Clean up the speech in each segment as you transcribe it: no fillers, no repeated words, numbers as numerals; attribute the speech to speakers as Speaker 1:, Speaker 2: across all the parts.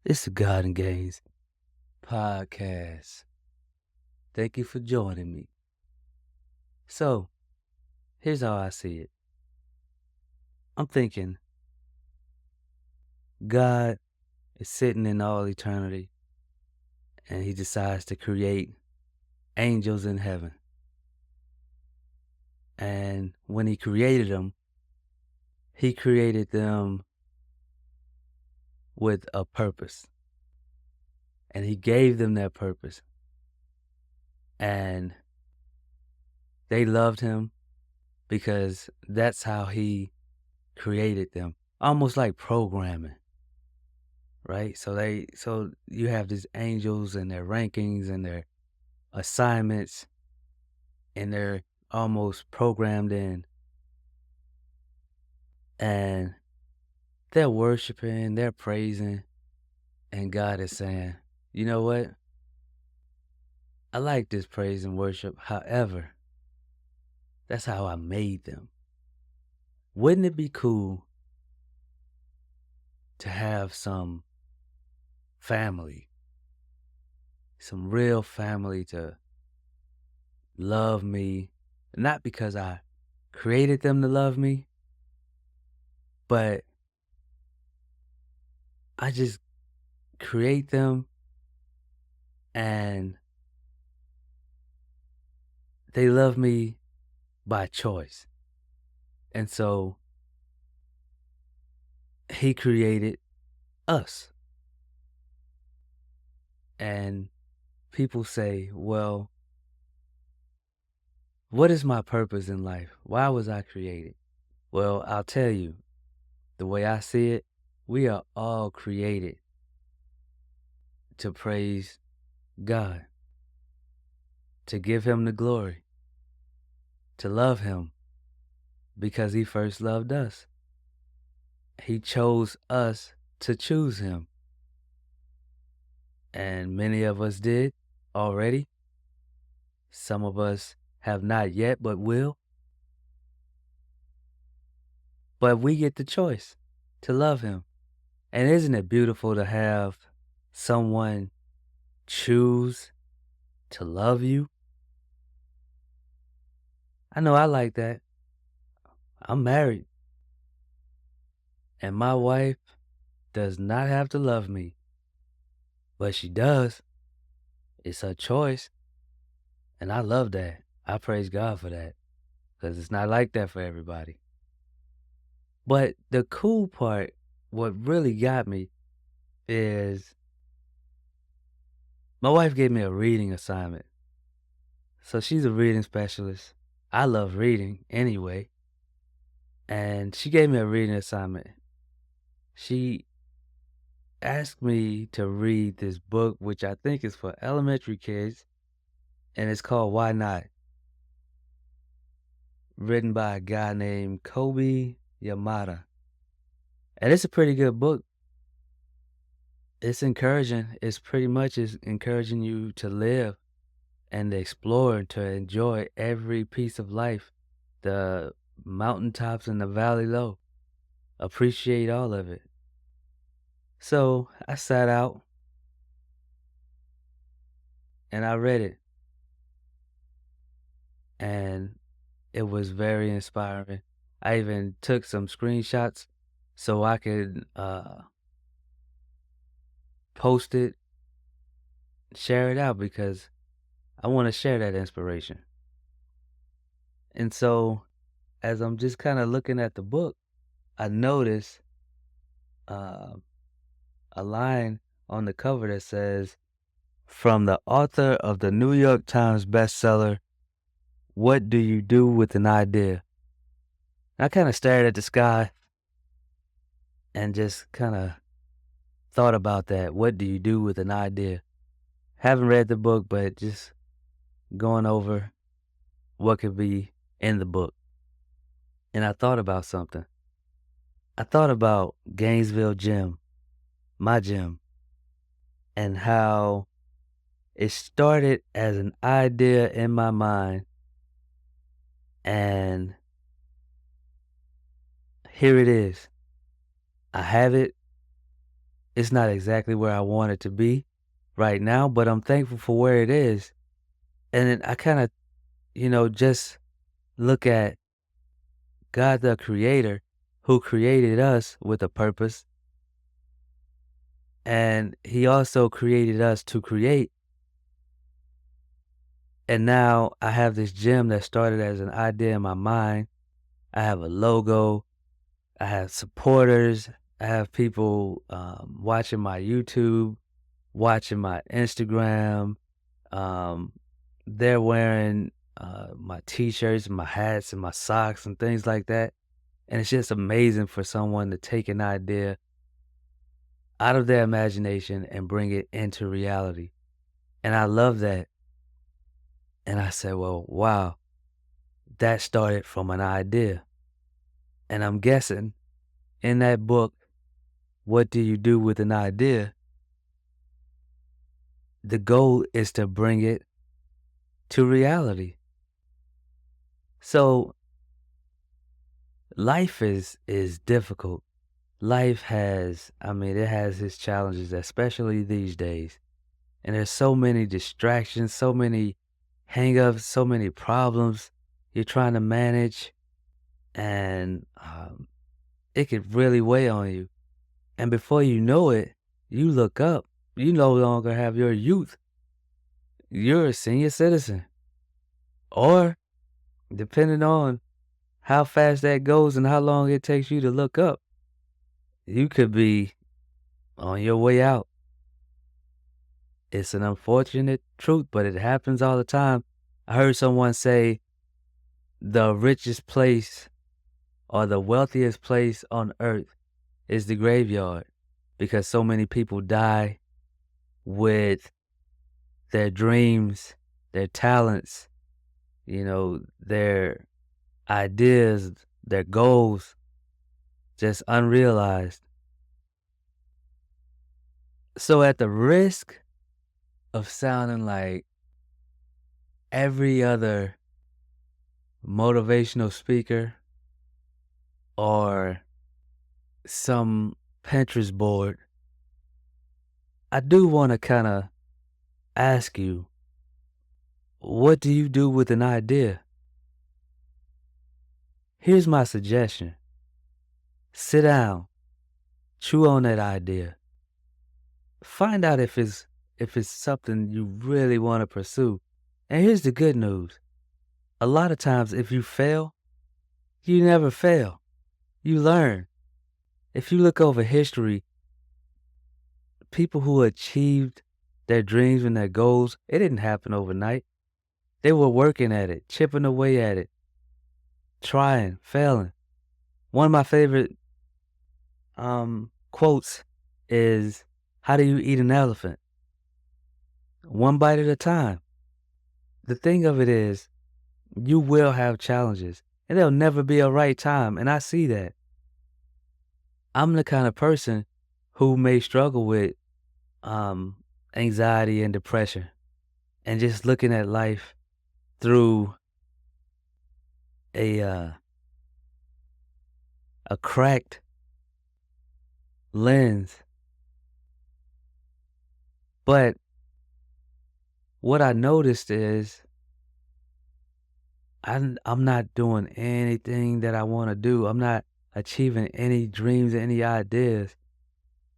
Speaker 1: It's the Garden Games podcast. Thank you for joining me. So, here's how I see it. I'm thinking God is sitting in all eternity and he decides to create angels in heaven. And when he created them, he created them with a purpose. And he gave them that purpose. And they loved him because that's how he created them. Almost like programming. Right? So you have these angels and their rankings and their assignments, and they're almost programmed in, and they're worshiping, they're praising, and God is saying, "You know what? I like this praise and worship. However, that's how I made them. Wouldn't it be cool to have some family, some real family to love me, not because I created them to love me, but I just create them and they love me by choice." And so he created us. And people say, well, what is my purpose in life? Why was I created? Well, I'll tell you, the way I see it, we are all created to praise God, to give him the glory, to love him because he first loved us. He chose us to choose him. And many of us did already. Some of us have not yet, but will. But we get the choice to love him. And isn't it beautiful to have someone choose to love you? I know I like that. I'm married, and my wife does not have to love me, but she does. It's her choice, and I love that. I praise God for that because it's not like that for everybody. But the cool part, what really got me, is my wife gave me a reading assignment. So she's a reading specialist. I love reading anyway. And she gave me a reading assignment. She asked me to read this book, which I think is for elementary kids, and it's called Why Not? Written by a guy named Kobe Yamada. And it's a pretty good book. It's encouraging. It's pretty much is encouraging you to live and explore, to enjoy every piece of life, the mountaintops and the valley low. Appreciate all of it. So I sat out and I read it, and it was very inspiring. I even took some screenshots so I could post it, share it out because I want to share that inspiration. And so as I'm just kind of looking at the book, I noticed uh, a line on the cover that says, "From the author of the New York Times bestseller, What Do You Do with an Idea?" I kind of stared at the sky and just kind of thought about that. What do you do with an idea? Haven't read the book, but just going over what could be in the book. And I thought about something. I thought about Gainesville Gym, my gym, and how it started as an idea in my mind. And here it is. I have it. It's not exactly where I want it to be right now, but I'm thankful for where it is. And then I kind of, just look at God the creator who created us with a purpose, and he also created us to create. And now I have this gym that started as an idea in my mind. I have a logo, I have supporters, I have people watching my YouTube, watching my Instagram. Um, they're wearing my t-shirts, my hats, and my socks and things like that. And it's just amazing for someone to take an idea out of their imagination and bring it into reality. And I love that. And I said, well, wow, that started from an idea. And I'm guessing in that book, What Do You Do with an Idea? The goal is to bring it to reality. So life is difficult. Life has, it has its challenges, especially these days. And there's so many distractions, so many hangups, so many problems you're trying to manage, and it could really weigh on you. And before you know it, you look up, you no longer have your youth. You're a senior citizen. Or, depending on how fast that goes and how long it takes you to look up, you could be on your way out. It's an unfortunate truth, but it happens all the time. I heard someone say the richest place or the wealthiest place on earth is the graveyard because so many people die with their dreams, their talents, their ideas, their goals just unrealized. So at the risk of sounding like every other motivational speaker or some Pinterest board, I do want to kind of ask you, what do you do with an idea? Here's my suggestion. Sit down, chew on that idea. Find out if it's something you really want to pursue. And here's the good news. A lot of times if you fail, you never fail. You learn. If you look over history, people who achieved their dreams and their goals, it didn't happen overnight. They were working at it, chipping away at it, trying, failing. One of my favorite quotes is, how do you eat an elephant? One bite at a time. The thing of it is, you will have challenges, and there'll never be a right time, and I see that. I'm the kind of person who may struggle with um anxiety and depression, and just looking at life through a uh a cracked lens. But what I noticed is I'm not doing anything that I want to do. I'm not achieving any dreams, any ideas.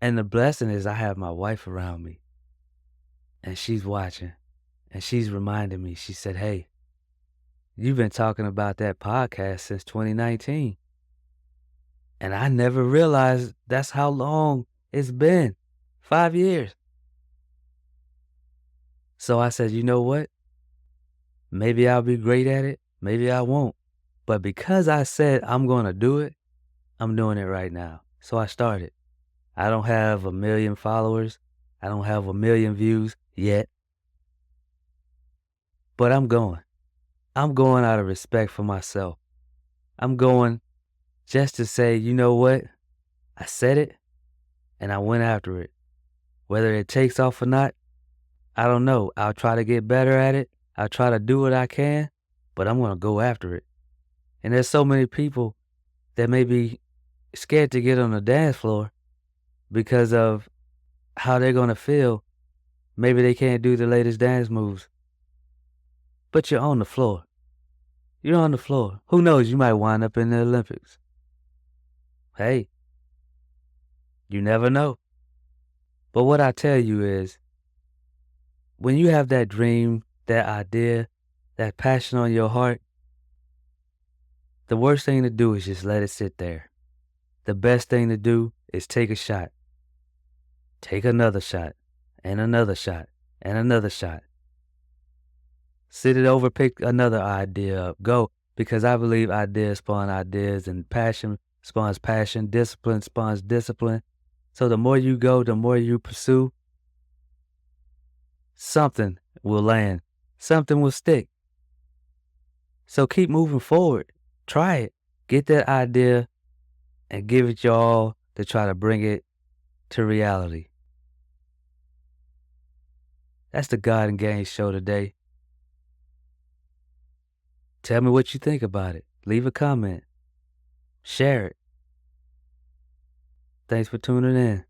Speaker 1: And the blessing is I have my wife around me, and she's watching, and she's reminding me. She said, "Hey, you've been talking about that podcast since 2019." And I never realized that's how long it's been. 5 years. So I said, you know what? Maybe I'll be great at it. Maybe I won't. But because I said I'm going to do it, I'm doing it right now. So I started. I don't have 1 million followers. I don't have 1 million views yet. But I'm going. I'm going out of respect for myself. I'm going just to say, you know what? I said it and I went after it. Whether it takes off or not, I don't know. I'll try to get better at it. I'll try to do what I can, but I'm going to go after it. And there's so many people that may be scared to get on the dance floor because of how they're gonna feel. Maybe they can't do the latest dance moves, but you're on the floor. You're on the floor. Who knows? You might wind up in the Olympics. Hey, you never know. But what I tell you is, when you have that dream, that idea, that passion on your heart, the worst thing to do is just let it sit there. The best thing to do is take a shot. Take another shot, and another shot, and another shot. Sit it over, pick another idea up. Go. Because I believe ideas spawn ideas, and passion spawns passion. Discipline spawns discipline. So the more you go, the more you pursue, something will land. Something will stick. So keep moving forward. Try it. Get that idea and give it your all to try to bring it to reality. That's the God and Game show today. Tell me what you think about it. Leave a comment. Share it. Thanks for tuning in.